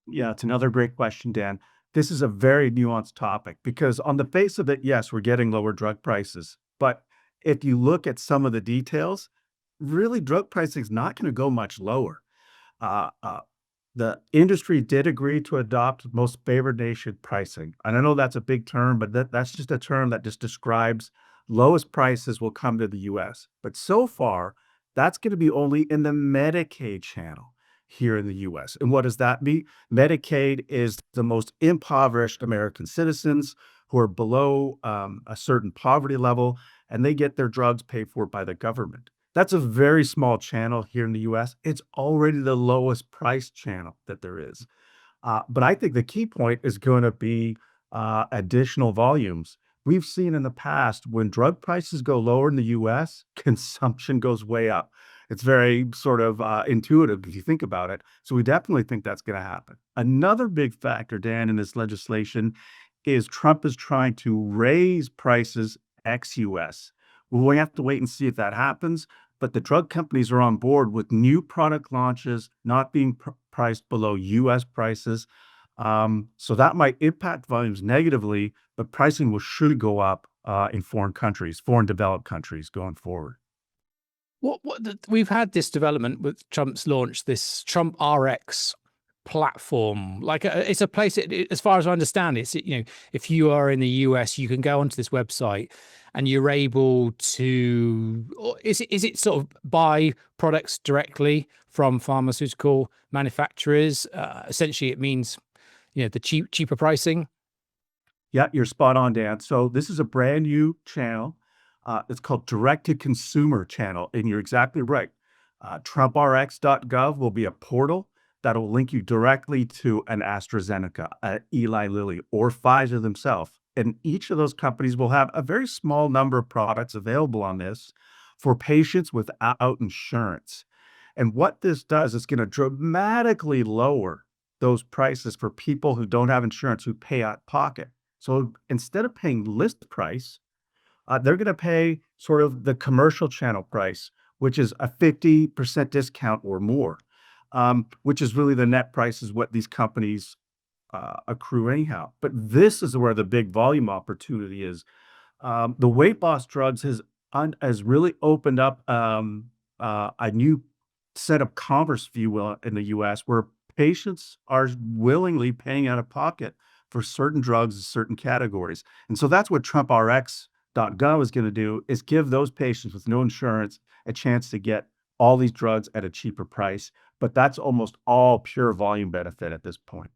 Speaker 6: Yeah, it's another great question, Dan. This is a very nuanced topic because on the face of it, yes, we're getting lower drug prices, but if you look at some of the details, really drug pricing is not going to go much lower. The industry did agree to adopt most favored nation pricing. And I know that's a big term, but that's just a term that just describes lowest prices will come to the US. But so far, that's going to be only in the Medicaid channel here in the US. And what does that mean? Medicaid is the most impoverished American citizens who are below a certain poverty level, and they get their drugs paid for by the government. That's a very small channel here in the US. It's already the lowest price channel that there is. But I think the key point is going to be additional volumes. We've seen in the past when drug prices go lower in the US, consumption goes way up. It's very sort of intuitive if you think about it. So we definitely think that's going to happen. Another big factor, Dan, in this legislation is Trump is trying to raise prices ex-US. Well, we have to wait and see if that happens. But the drug companies are on board with new product launches not being priced below US prices. So that might impact volumes negatively, but pricing should go up in foreign developed countries going forward.
Speaker 1: We've had this development with Trump's launch, this Trump RX platform. Like it's a place, as far as I understand, it's, if you are in the US, you can go onto this website and you're able to, is it sort of buy products directly from pharmaceutical manufacturers? Essentially, it means, the cheaper pricing.
Speaker 6: Yeah, you're spot on, Dan. So this is a brand new channel. It's called Direct to Consumer channel. And you're exactly right. TrumpRx.gov will be a portal that will link you directly to an AstraZeneca, Eli Lilly, or Pfizer themselves. And each of those companies will have a very small number of products available on this for patients without insurance. And what this does is going to dramatically lower those prices for people who don't have insurance, who pay out of pocket. So instead of paying list price, they're going to pay sort of the commercial channel price, which is a 50% discount or more, which is really the net price is what these companies accrue anyhow. But this is where the big volume opportunity is. The weight loss drugs has really opened up a new set of commerce, if you will, in the U.S., where patients are willingly paying out of pocket for certain drugs in certain categories. And so that's what TrumpRx.gov is going to do, is give those patients with no insurance a chance to get all these drugs at a cheaper price. But that's almost all pure volume benefit at this point.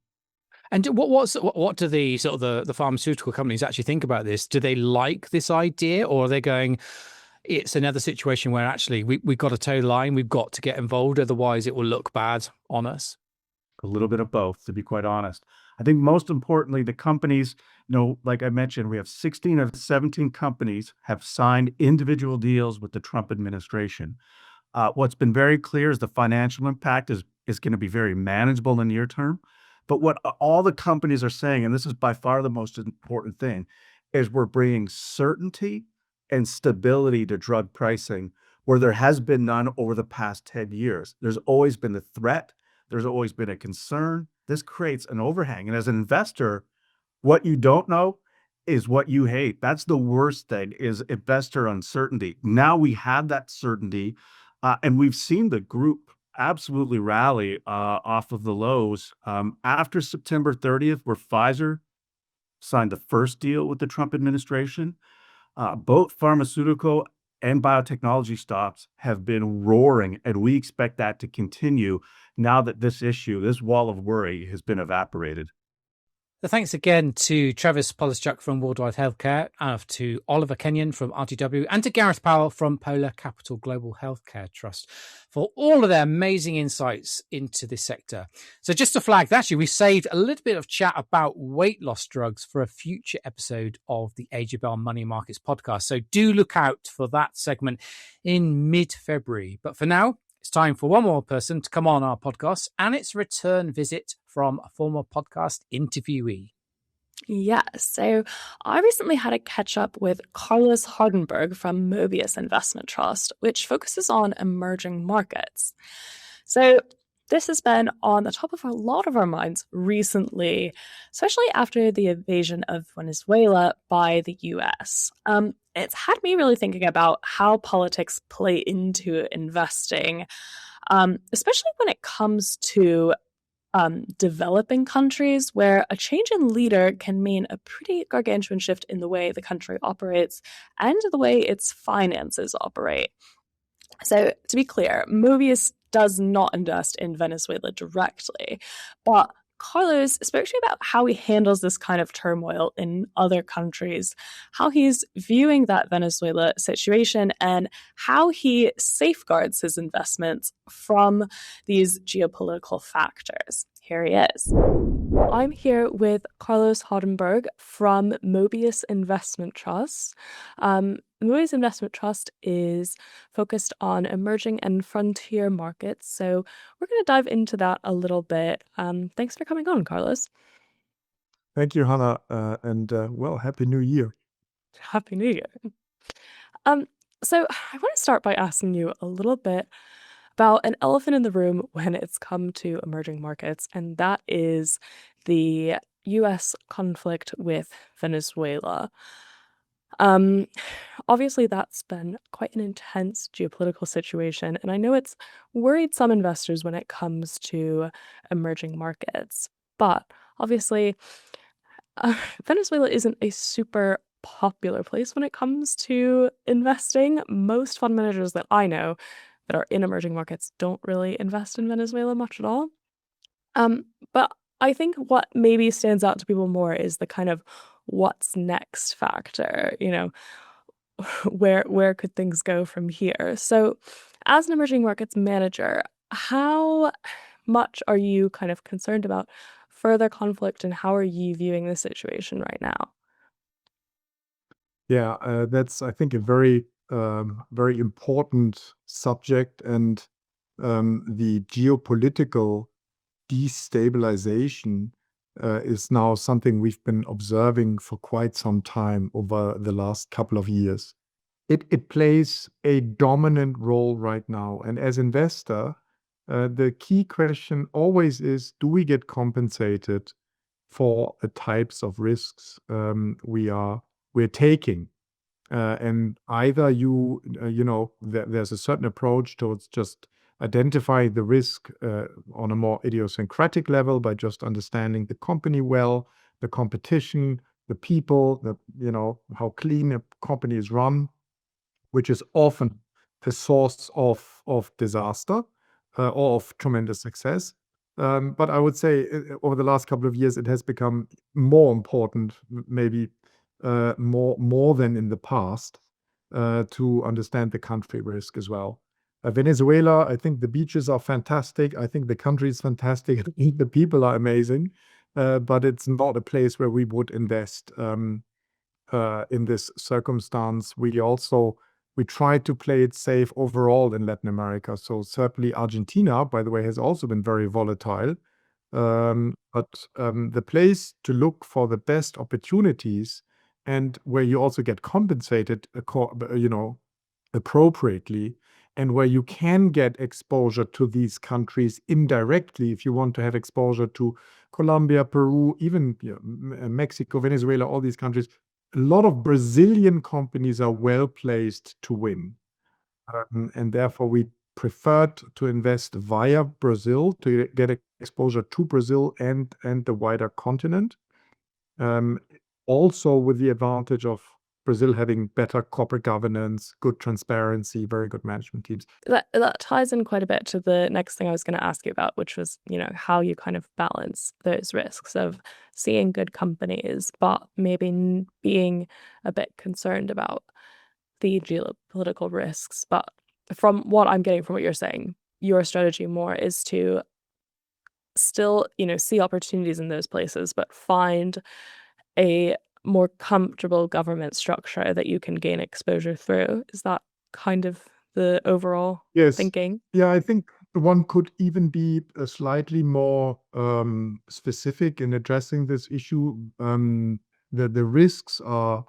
Speaker 1: And what do the sort of the pharmaceutical companies actually think about this? Do they like this idea, or are they going, it's another situation where actually we've got to toe the line, we've got to get involved, otherwise it will look bad on us?
Speaker 6: A little bit of both, to be quite honest. I think most importantly, the companies, like I mentioned, we have 16 of 17 companies have signed individual deals with the Trump administration. What's been very clear is the financial impact is going to be very manageable in the near term. But what all the companies are saying, and this is by far the most important thing, is we're bringing certainty and stability to drug pricing where there has been none over the past 10 years. There's always been a threat. There's always been a concern. This creates an overhang. And as an investor, what you don't know is what you hate. That's the worst thing, is investor uncertainty. Now we have that certainty, and we've seen the group absolutely rally off of the lows after September 30th, where Pfizer signed the first deal with the Trump administration. Both pharmaceutical and biotechnology stocks have been roaring, and we expect that to continue now that this wall of worry has been evaporated.
Speaker 1: So thanks again to Travis Polischuk from Worldwide Healthcare, to Oliver Kenyon from RTW, and to Gareth Powell from Polar Capital Global Healthcare Trust for all of their amazing insights into this sector. So just to flag, actually, we saved a little bit of chat about weight loss drugs for a future episode of the AJ Bell Money Markets podcast. So do look out for that segment in mid-February. But for now, it's time for one more person to come on our podcast, and it's a return visit from a former podcast interviewee.
Speaker 2: Yeah, so I recently had a catch up with Carlos Hardenberg from Mobius Investment Trust, which focuses on emerging markets. So this has been on the top of a lot of our minds recently, especially after the invasion of Venezuela by the US. It's had me really thinking about how politics play into investing, especially when it comes to developing countries, where a change in leader can mean a pretty gargantuan shift in the way the country operates and the way its finances operate. So to be clear, Mobius does not invest in Venezuela directly, but Carlos spoke to me about how he handles this kind of turmoil in other countries, how he's viewing that Venezuela situation, and how he safeguards his investments from these geopolitical factors. Here he is. I'm here with Carlos Hardenberg from Mobius Investment Trust. Mobius Investment Trust is focused on emerging and frontier markets, so we're going to dive into that a little bit. Thanks for coming on, Carlos.
Speaker 7: Thank you, Hannah, and well, Happy New Year.
Speaker 2: Happy New Year. So I want to start by asking you a little bit about an elephant in the room when it's come to emerging markets, and that is the US conflict with Venezuela. Obviously, that's been quite an intense geopolitical situation, and I know it's worried some investors when it comes to emerging markets. But obviously, Venezuela isn't a super popular place when it comes to investing. Most fund managers that I know that are in emerging markets don't really invest in Venezuela much at all. But I think what maybe stands out to people more is the kind of what's next factor, where could things go from here? So as an emerging markets manager, how much are you kind of concerned about further conflict, and how are you viewing the situation right now?
Speaker 7: Yeah, that's, I think, a very, very important subject, and the geopolitical destabilization is now something we've been observing for quite some time over the last couple of years. It plays a dominant role right now, and as investor, the key question always is: do we get compensated for the types of risks we're taking? And either there's a certain approach towards just identifying the risk on a more idiosyncratic level by just understanding the company well, the competition, the people, how clean a company is run, which is often the source of disaster or of tremendous success. But I would say over the last couple of years, it has become more important, maybe more than in the past, to understand the country risk as well. Venezuela, I think the beaches are fantastic. I think the country is fantastic. I think the people are amazing. But it's not a place where we would invest in this circumstance. We try to play it safe overall in Latin America. So certainly Argentina, by the way, has also been very volatile. But the place to look for the best opportunities, and where you also get compensated, appropriately, and where you can get exposure to these countries indirectly, if you want to have exposure to Colombia, Peru, even Mexico, Venezuela, all these countries. A lot of Brazilian companies are well placed to win, and therefore we preferred to invest via Brazil to get exposure to Brazil and the wider continent. Also with the advantage of Brazil having better corporate governance, good transparency, very good management teams.
Speaker 2: That ties in quite a bit to the next thing I was going to ask you about, which was, how you kind of balance those risks of seeing good companies, but maybe being a bit concerned about the geopolitical risks. But from what I'm getting from what you're saying, your strategy more is to still, see opportunities in those places, but find a more comfortable government structure that you can gain exposure through. Is that kind of the overall
Speaker 7: Yes.
Speaker 2: thinking?
Speaker 7: Yeah, I think one could even be slightly more specific in addressing this issue. The risks are,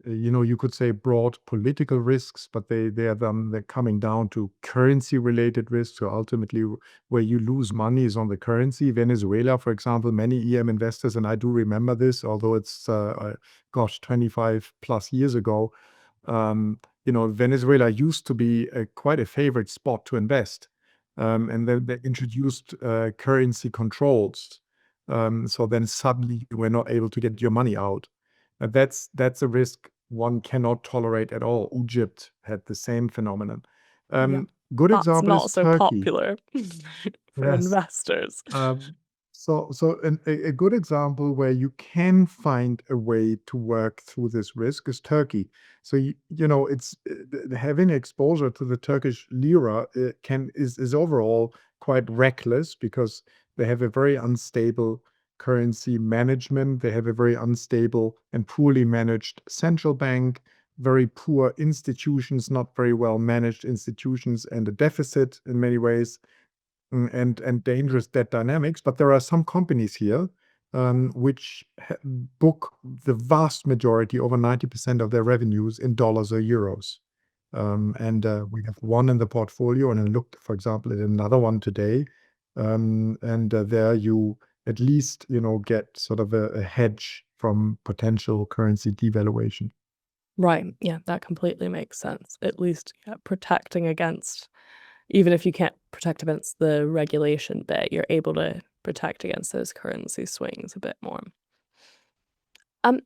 Speaker 7: you could say broad political risks, but they're coming down to currency related risks. So ultimately, where you lose money is on the currency. Venezuela, for example, many EM investors, and I do remember this, although it's 25 plus years ago. Venezuela used to be quite a favorite spot to invest, and then they introduced currency controls. So then suddenly you were not able to get your money out. That's a risk one cannot tolerate at all. Egypt had the same phenomenon. Good
Speaker 2: That's
Speaker 7: example
Speaker 2: not
Speaker 7: is
Speaker 2: so
Speaker 7: Turkey.
Speaker 2: popular for
Speaker 7: Yes.
Speaker 2: investors.
Speaker 7: So a good example where you can find a way to work through this risk is Turkey. So it's having exposure to the Turkish lira is overall quite reckless, because They have a very unstable currency management. They have a very unstable and poorly managed central bank, very poor institutions, not very well managed institutions, and a deficit in many ways, and dangerous debt dynamics. But there are some companies here which book the vast majority, over 90% of their revenues in dollars or euros. And we have one in the portfolio, and I looked, for example, at another one today. There you at least, get sort of a hedge from potential currency devaluation.
Speaker 2: Right. Yeah, that completely makes sense. At least protecting against, even if you can't protect against the regulation bit, you're able to protect against those currency swings a bit more. The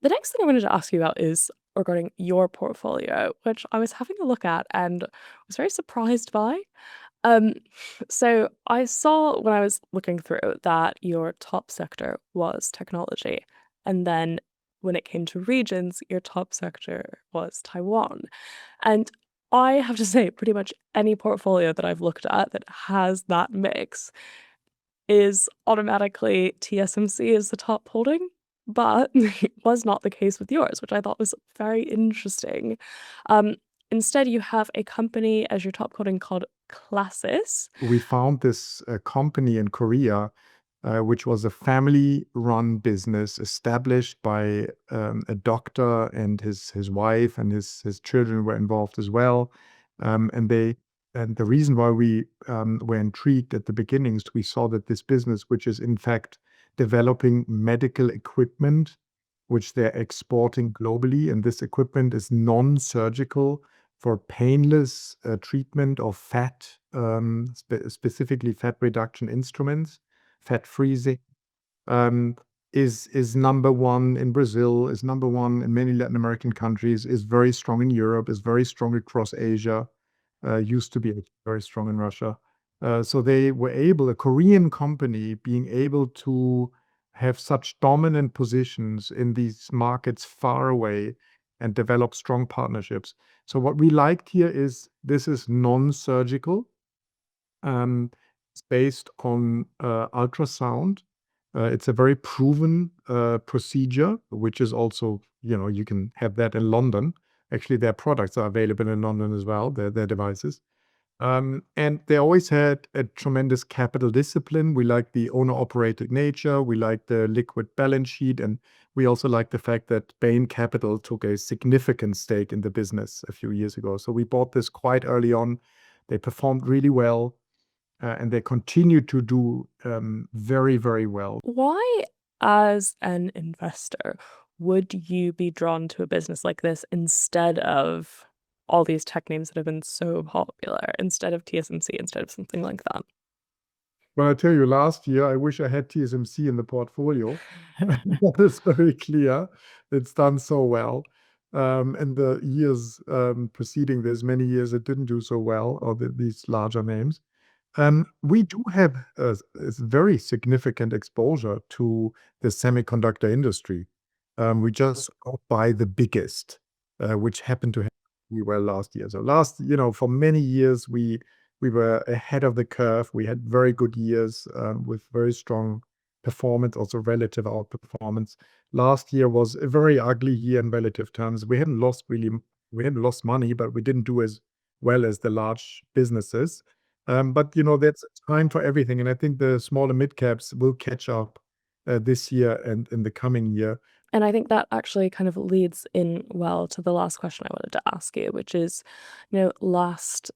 Speaker 2: next thing I wanted to ask you about is regarding your portfolio, which I was having a look at and was very surprised by. So I saw when I was looking through that your top sector was technology, and then when it came to regions, your top sector was Taiwan. And I have to say, pretty much any portfolio that I've looked at that has that mix is automatically TSMC is the top holding, but it was not the case with yours, which I thought was very interesting. Instead, you have a company as your top holding called Classis.
Speaker 7: We found this company in Korea, which was a family-run business established by a doctor and his wife, and his children were involved as well. And the reason why we were intrigued at the beginnings, we saw that this business, which is in fact developing medical equipment, which they're exporting globally, and this equipment is non-surgical for painless treatment of fat, specifically fat reduction instruments, fat freezing, is number one in Brazil, is number one in many Latin American countries, is very strong in Europe, is very strong across Asia, used to be very strong in Russia. So they were able, a Korean company, being able to have such dominant positions in these markets far away and develop strong partnerships. So what we liked here is this is non-surgical. It's based on ultrasound. It's a very proven procedure, which is also, you can have that in London. Actually, their products are available in London as well, their devices. And they always had a tremendous capital discipline. We like the owner-operated nature. We like the liquid balance sheet. And we also like the fact that Bain Capital took a significant stake in the business a few years ago. So we bought this quite early on. They performed really well, and they continue to do very, very well.
Speaker 2: Why, as an investor, would you be drawn to a business like this instead of all these tech names that have been so popular, instead of TSMC, instead of something like that?
Speaker 7: Well, I tell you, last year, I wish I had TSMC in the portfolio. That is very clear. It's done so well. And the years preceding this, many years it didn't do so well, or these larger names. We do have a very significant exposure to the semiconductor industry. We just got by the biggest, which happened to happen really well last year. So for many years, we were ahead of the curve. We had very good years with very strong performance, also relative outperformance. Last year was a very ugly year in relative terms. We hadn't lost money, but we didn't do as well as the large businesses. But that's time for everything, and I think the smaller mid caps will catch up this year and in the coming year.
Speaker 2: And I think that actually kind of leads in well to the last question I wanted to ask you, which is, last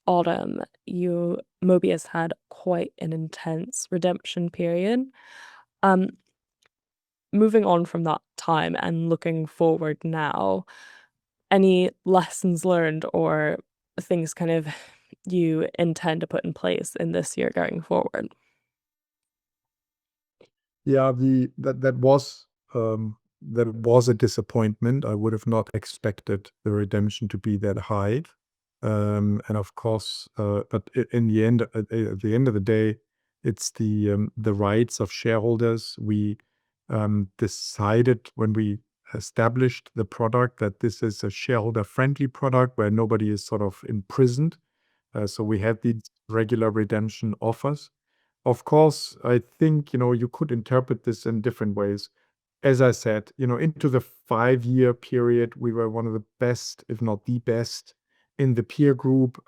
Speaker 2: autumn, Mobius had quite an intense redemption period. Moving on from that time and looking forward now, any lessons learned or things kind of you intend to put in place in this year going forward?
Speaker 7: Yeah, that was a disappointment. I would have not expected the redemption to be that high. And of course, but in the end, at the end of the day, it's the rights of shareholders. We decided when we established the product that this is a shareholder-friendly product where nobody is sort of imprisoned. So we had these regular redemption offers. of course, I think, you could interpret this in different ways. As I said, into the 5-year period, we were one of the best, if not the best, in the peer group.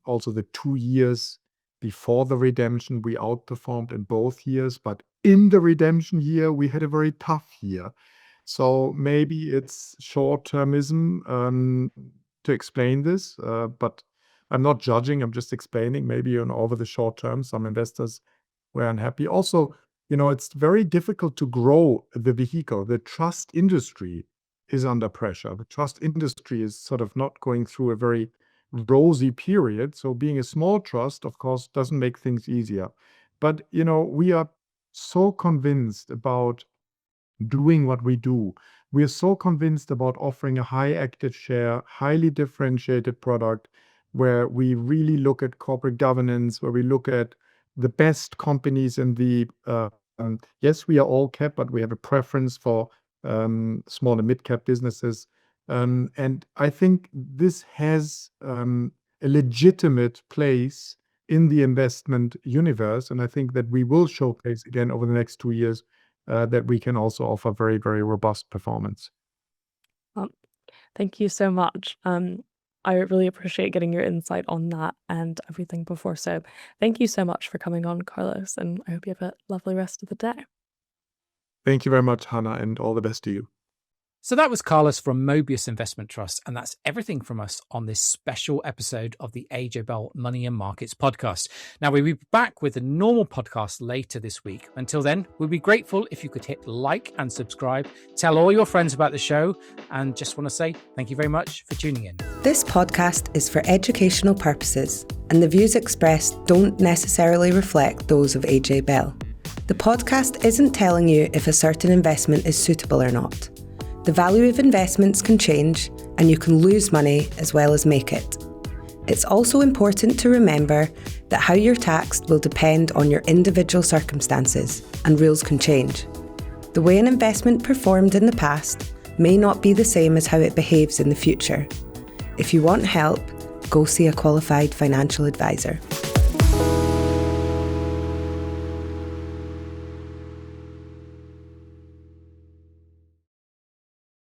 Speaker 7: Also, the 2 years before the redemption, we outperformed in both years. But in the redemption year, we had a very tough year. So maybe it's short-termism to explain this, but I'm not judging. I'm just explaining. Maybe over the short term, some investors were unhappy. Also, it's very difficult to grow the vehicle. The trust industry is under pressure. The trust industry is sort of not going through a very rosy period. So being a small trust, of course, doesn't make things easier. But, we are so convinced about doing what we do. We are so convinced about offering a high active share, highly differentiated product where we really look at corporate governance, where we look at the best companies in the yes, we are all cap, but we have a preference for small and mid-cap businesses. And I think this has a legitimate place in the investment universe. And I think that we will showcase again over the next 2 years that we can also offer very, very robust performance.
Speaker 2: Thank you so much. I really appreciate getting your insight on that and everything before. So thank you so much for coming on, Carlos, and I hope you have a lovely rest of the day.
Speaker 7: Thank you very much, Hannah, and all the best to you.
Speaker 1: So that was Carlos from Mobius Investment Trust, and that's everything from us on this special episode of the AJ Bell Money and Markets podcast. Now, we'll be back with a normal podcast later this week. Until then, we'll be grateful if you could hit like and subscribe, tell all your friends about the show, and just want to say thank you very much for tuning in.
Speaker 8: This podcast is for educational purposes, and the views expressed don't necessarily reflect those of AJ Bell. The podcast isn't telling you if a certain investment is suitable or not. The value of investments can change, and you can lose money as well as make it. It's also important to remember that how you're taxed will depend on your individual circumstances, and rules can change. The way an investment performed in the past may not be the same as how it behaves in the future. If you want help, go see a qualified financial advisor.